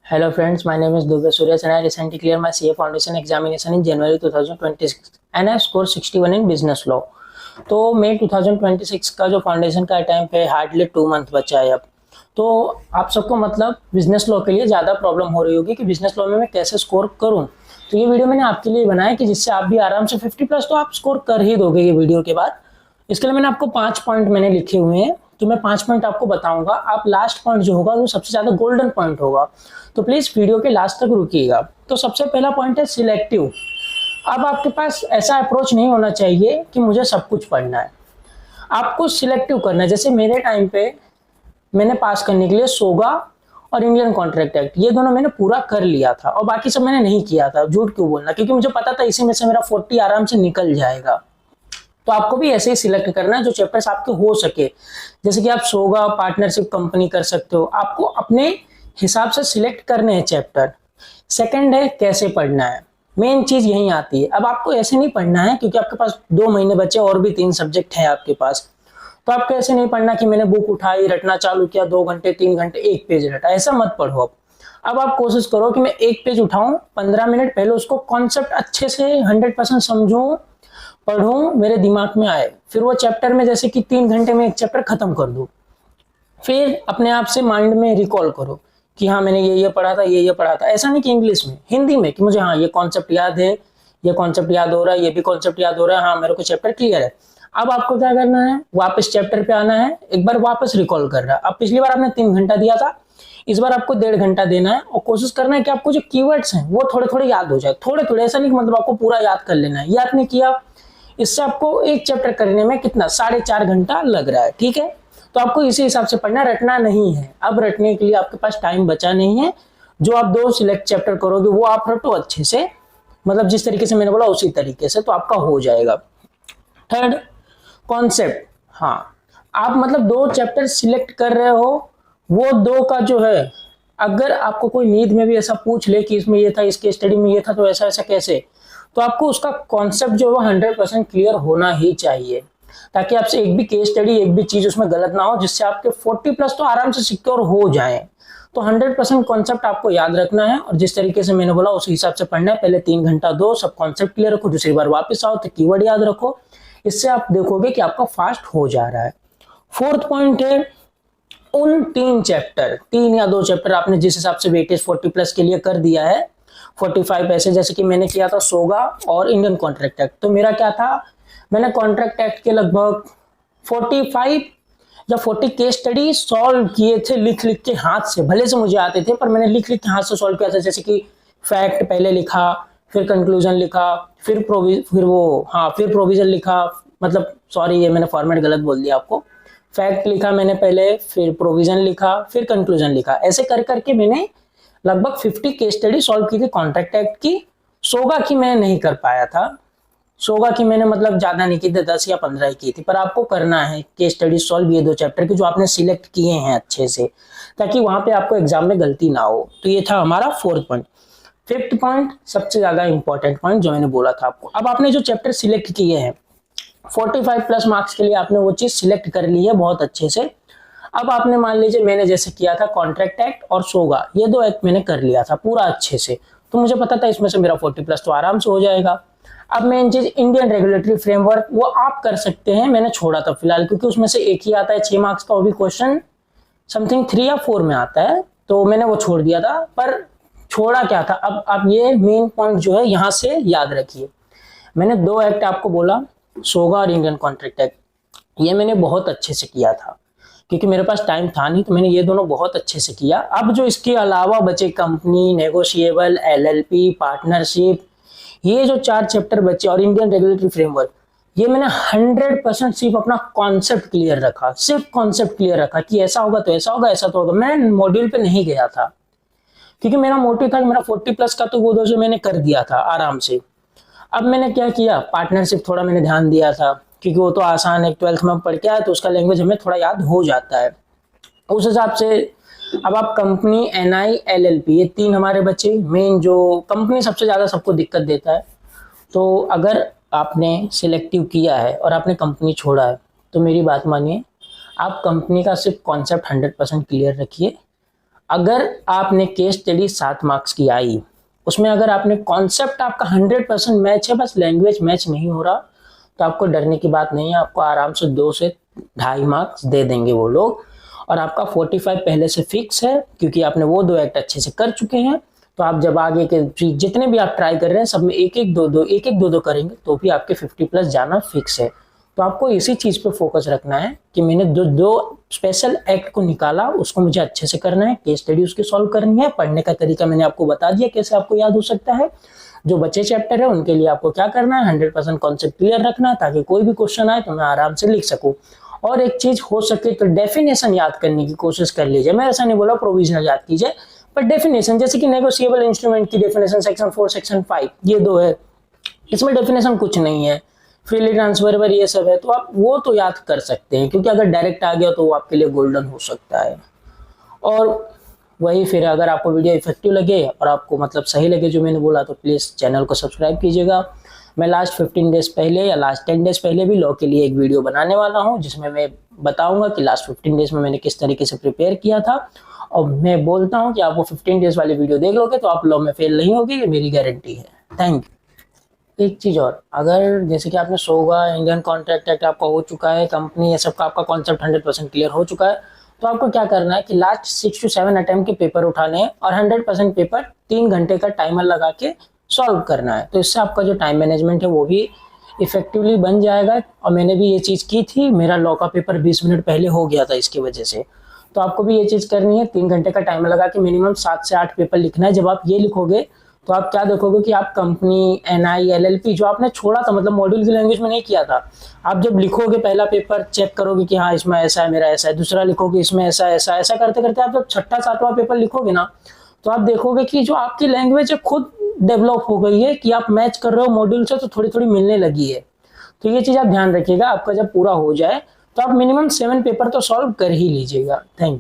Hello friends, my name is Dubey Suresh and I recently cleared my CA Foundation examination in January 2026 and I scored 61 in business law। तो मई 2026 का जो foundation का time पे hardly 2 month बचा है अब। तो आप सबको मतलब बिजनेस लॉ के लिए ज़्यादा प्रॉब्लम हो रही होगी कि बिजनेस लॉ में मैं कैसे स्कोर करूं। तो ये वीडियो मैंने आपके लिए बनाया कि जिससे आप भी आराम से 50 प्लस तो आप स्कोर कर ही दोगे ये वीडियो के बाद। इसके लिए मैंने आपको 5 पॉइंट मैंने लिखे हुए हैं, तो मैं 5 पॉइंट आपको बताऊंगा। आप लास्ट पॉइंट जो होगा वो सबसे ज़्यादा गोल्डन पॉइंट होगा, तो प्लीज़ वीडियो के लास्ट तक रुकिएगा। तो सबसे पहला पॉइंट है सिलेक्टिव। अब आपके पास ऐसा अप्रोच नहीं होना चाहिए कि मुझे सब कुछ पढ़ना है, आपको सिलेक्टिव करना है। जैसे मेरे टाइम पे मैंने पास करने के लिए सोगा और इंडियन कॉन्ट्रैक्ट एक्ट ये दोनों मैंने पूरा कर लिया था और बाकी सब मैंने नहीं किया था। झूठ क्यों बोलना, क्योंकि मुझे पता था इसी में से मेरा 40 आराम से निकल जाएगा। तो आपको भी ऐसे ही सिलेक्ट करना है जो चैप्टर्स आपके हो सके। जैसे कि आप सोगा पार्टनरशिप कंपनी कर सकते हो, आपको अपने हिसाब से सिलेक्ट करने हैं चैप्टर। सेकंड है कैसे पढ़ना है, मेन चीज यही आती है। अब आपको ऐसे नहीं पढ़ना है क्योंकि आपके पास 2 महीने बचे और भी 3 सब्जेक्ट हैं आपके पास। तो आपको ऐसे नहीं पढ़ना कि मैंने बुक उठाई रटना चालू किया 2 घंटे 3 घंटे 1 पेज रटा, ऐसा मत पढ़ो। अब आप कोशिश करो कि मैं 1 पेज उठाऊं 15 मिनट पहले उसको कॉन्सेप्ट अच्छे से 100% समझूं, पढ़ूं, मेरे दिमाग में आए, फिर वो चैप्टर में जैसे कि 3 घंटे में एक चैप्टर खत्म कर दूं। फिर अपने आप से माइंड में रिकॉल करो कि हाँ मैंने ये पढ़ा था, ये पढ़ा था। ऐसा नहीं कि इंग्लिश में, हिंदी में, कि मुझे हाँ ये कॉन्सेप्ट याद है, ये कॉन्सेप्ट याद हो रहा है, ये भी कॉन्सेप्ट याद हो रहा है, हाँ मेरे को चैप्टर क्लियर है। अब आपको क्या करना है, वापस चैप्टर पे आना है, एक बार वापस रिकॉल कर रहा है। अब पिछली बार आपने 3 घंटा दिया था, इस बार आपको 1.5 घंटा देना है और कोशिश करना है कि आपको जो कीवर्ड्स हैं वो थोड़े थोड़े याद हो जाए। थोड़े थोड़े, ऐसा नहीं कि मतलब आपको पूरा याद कर लेना है। ये आपने किया, इससे आपको एक चैप्टर करने में कितना 4.5 घंटा लग रहा है, ठीक है। तो आपको इसी हिसाब से पढ़ना, रटना नहीं है। अब रटने के लिए आपके पास टाइम बचा नहीं है। जो आप 2 सिलेक्ट चैप्टर करोगे वो आप रटो अच्छे से, मतलब जिस तरीके से मैंने बोला उसी तरीके से, तो आपका हो जाएगा। थर्ड कॉन्सेप्ट, हाँ आप मतलब 2 चैप्टर सिलेक्ट कर रहे हो, वो 2 का जो है, अगर आपको कोई नीट में भी ऐसा पूछ ले कि इसमें ये था, इसके स्टडी में ये था, तो ऐसा ऐसा कैसे, तो आपको उसका कॉन्सेप्ट जो है 100% क्लियर होना ही चाहिए, ताकि आपसे एक भी केस स्टडी एक भी चीज उसमें गलत ना हो, जिससे आपके 40 प्लस तो आराम से सिक्योर हो जाए। तो 100% कॉन्सेप्ट आपको याद रखना है और जिस तरीके से मैंने बोला उस हिसाब से पढ़ना है। पहले 3 घंटा दो, सब कॉन्सेप्ट क्लियर रखो, दूसरी बार वापस आओ तो कीवर्ड याद रखो। इससे आप देखोगे कि आपका फास्ट हो जा रहा है। फोर्थ पॉइंट है उन 3 चैप्टर, 3 या 2 चैप्टर आपने जिस हिसाब से वेटेज 40 प्लस के लिए कर दिया है 45 ऐसे, जैसे कि मैंने किया था सोगा और इंडियन कॉन्ट्रैक्ट एक्ट। तो मेरा क्या था, मैंने कॉन्ट्रैक्ट एक्ट के लगभग 45 या 40 केस स्टडी सॉल्व किए थे लिख लिख के हाथ से। भले से मुझे आते थे पर मैंने लिख लिख के हाथ से सॉल्व किया था। जैसे कि फैक्ट पहले लिखा, फिर कंक्लूजन लिखा, फिर प्रोविजन लिखा, मतलब सॉरी ये मैंने फॉर्मेट गलत बोल दिया आपको। फैक्ट लिखा मैंने पहले, फिर प्रोविजन लिखा, फिर कंक्लूजन लिखा। ऐसे कर करके मैंने लगभग 50 केस स्टडी सॉल्व की थी कॉन्ट्रैक्ट एक्ट की। सोगा की मैं नहीं कर पाया था, सोगा की मैंने मतलब ज्यादा नहीं की थी, 10 या 15 की थी। पर आपको करना है केस स्टडी सॉल्व ये 2 चैप्टर की जो आपने सिलेक्ट किए हैं अच्छे से, ताकि वहां पे आपको एग्जाम में गलती ना हो। तो ये था हमारा 4th पॉइंट। 5th पॉइंट सबसे ज्यादा इंपॉर्टेंट पॉइंट जो मैंने बोला था आपको। अब आपने जो चैप्टर सिलेक्ट किए हैं 45 प्लस मार्क्स के लिए आपने वो चीज सिलेक्ट कर ली है बहुत अच्छे से। अब आपने मान लीजिए मैंने जैसे किया था कॉन्ट्रैक्ट एक्ट और सोगा, ये 2 एक्ट मैंने कर लिया था पूरा अच्छे से, तो मुझे पता था इसमें से मेरा 40 प्लस तो आराम से हो जाएगा। अब मेन चीज इंडियन रेगुलेटरी फ्रेमवर्क, वो आप कर सकते हैं, मैंने छोड़ा था फिलहाल क्योंकि उसमें से एक ही आता है 6 मार्क्स का, वो भी क्वेश्चन समथिंग 3 या 4 में आता है, तो मैंने वो छोड़ दिया था। पर छोड़ा क्या था, अब आप ये मेन पॉइंट जो है यहाँ से याद रखिए। मैंने 2 एक्ट आपको बोला, सोगा और इंडियन कॉन्ट्रैक्ट एक्ट, ये मैंने बहुत अच्छे से किया था क्योंकि मेरे पास टाइम था नहीं, तो मैंने ये दोनों बहुत अच्छे से किया। अब जो इसके अलावा बचे कंपनी, नेगोशिएबल, एलएलपी, पार्टनरशिप, ये जो 4 चैप्टर बचे और इंडियन रेगुलेटरी फ्रेमवर्क, ये मैंने 100% सिर्फ अपना कॉन्सेप्ट क्लियर रखा, सिर्फ कॉन्सेप्ट क्लियर रखा कि ऐसा होगा तो ऐसा होगा, ऐसा तो होगा। मैं मॉड्यूल पे नहीं गया था क्योंकि मेरा मोटिव था कि मेरा 40 प्लस का तो वो 2 मैंने कर दिया था आराम से। अब मैंने क्या किया, पार्टनरशिप थोड़ा मैंने ध्यान दिया था क्योंकि वो तो आसान है, 12th में पढ़ के आया तो उसका लैंग्वेज हमें थोड़ा याद हो जाता है उस हिसाब से। अब आप कंपनी, एनआई, एलएलपी, ये 3 हमारे बचे मेन। जो कंपनी सबसे ज्यादा सबको दिक्कत देता है, तो अगर आपने सिलेक्टिव किया है और आपने कंपनी छोड़ा है तो मेरी बात मानिए, आप कंपनी का सिर्फ कॉन्सेप्ट 100% क्लियर रखिए। अगर आपने केस स्टडी 7 मार्क्स की आई, उसमें अगर आपने कॉन्सेप्ट आपका 100% मैच है, बस लैंग्वेज मैच नहीं हो रहा, तो आपको डरने की बात नहीं है, आपको आराम से 2 से 2.5 मार्क्स दे देंगे वो लोग। और आपका 45 पहले से फिक्स है, क्योंकि आपने वो 2 एक्ट अच्छे से कर चुके हैं। तो आप जब आगे के जितने भी आप ट्राई कर रहे हैं सब में 1-1 2-2 करेंगे तो भी आपके 50+ जाना फिक्स है। तो आपको इसी चीज पे फोकस रखना है कि मैंने दो स्पेशल एक्ट को निकाला, उसको मुझे अच्छे से करना है, केस स्टडी उसकी सॉल्व करनी है, पढ़ने का तरीका मैंने आपको बता दिया कैसे आपको याद हो सकता है। जो बचे चैप्टर है उनके लिए आपको क्या करना है, 100% कॉन्सेप्ट क्लियर रखना है, ताकि कोई भी क्वेश्चन आए तो मैं आराम से लिख सकूं। और एक चीज, हो सके तो डेफिनेशन याद करने की कोशिश कर लीजिए। मैं ऐसा नहीं बोला प्रोविजनल याद कीजिए, पर डेफिनेशन, जैसे कि नेगोशिएबल इंस्ट्रूमेंट की डेफिनेशन सेक्शन 4 सेक्शन 5 ये 2 है, इसमें डेफिनेशन कुछ नहीं है, फ्रीली ट्रांसफरेबल ये सब है, तो आप वो तो याद कर सकते हैं, क्योंकि अगर डायरेक्ट आ गया तो वो आपके लिए गोल्डन हो सकता है। और वही फिर अगर आपको वीडियो इफेक्टिव लगे और आपको मतलब सही लगे जो मैंने बोला, तो प्लीज़ चैनल को सब्सक्राइब कीजिएगा। मैं लास्ट 15 डेज पहले या लास्ट 10 डेज पहले भी लॉ के लिए एक वीडियो बनाने वाला हूँ, जिसमें मैं बताऊंगा कि लास्ट 15 डेज में मैंने किस तरीके से प्रिपेयर किया था। और मैं बोलता हूँ कि आप वो 15 डेज वाली वीडियो देख लोगे तो आप लॉ में फेल नहीं होगे, ये मेरी गारंटी है। Thank you. एक चीज़ और, अगर जैसे कि आपने सोगा, इंडियन कॉन्ट्रैक्ट एक्ट आपका हो चुका है, कंपनी ये सब का आपका कॉन्सेप्ट 100% क्लियर हो चुका है, तो आपको क्या करना है कि लास्ट 6 to 7 अटेम्प्ट के पेपर उठाने हैं और 100% पेपर 3 घंटे का टाइमर लगा के सॉल्व करना है। तो इससे आपका जो टाइम मैनेजमेंट है वो भी इफेक्टिवली बन जाएगा। और मैंने भी ये चीज़ की थी, मेरा लॉ का पेपर 20 मिनट पहले हो गया था इसकी वजह से। तो आपको भी ये चीज़ करनी है, 3 घंटे का टाइमर लगा के मिनिमम 7 से 8 पेपर लिखना है। जब आप ये लिखोगे तो आप क्या देखोगे कि आप कंपनी, NI, LLP जो आपने छोड़ा था, मतलब मॉड्यूल की लैंग्वेज में नहीं किया था, आप जब लिखोगे पहला पेपर चेक करोगे कि हाँ इसमें ऐसा है, मेरा ऐसा है, दूसरा लिखोगे इसमें ऐसा ऐसा ऐसा करते करते आप जब 6ठा 7वां पेपर लिखोगे ना, तो आप देखोगे कि जो आपकी लैंग्वेज है खुद डेवलप हो गई है, कि आप मैच कर रहे हो मॉड्यूल से तो थोड़ी थोड़ी मिलने लगी है। तो ये चीज़ आप ध्यान रखिएगा, आपका जब पूरा हो जाए तो आप मिनिमम 7 पेपर तो सॉल्व कर ही लीजिएगा। Thank you.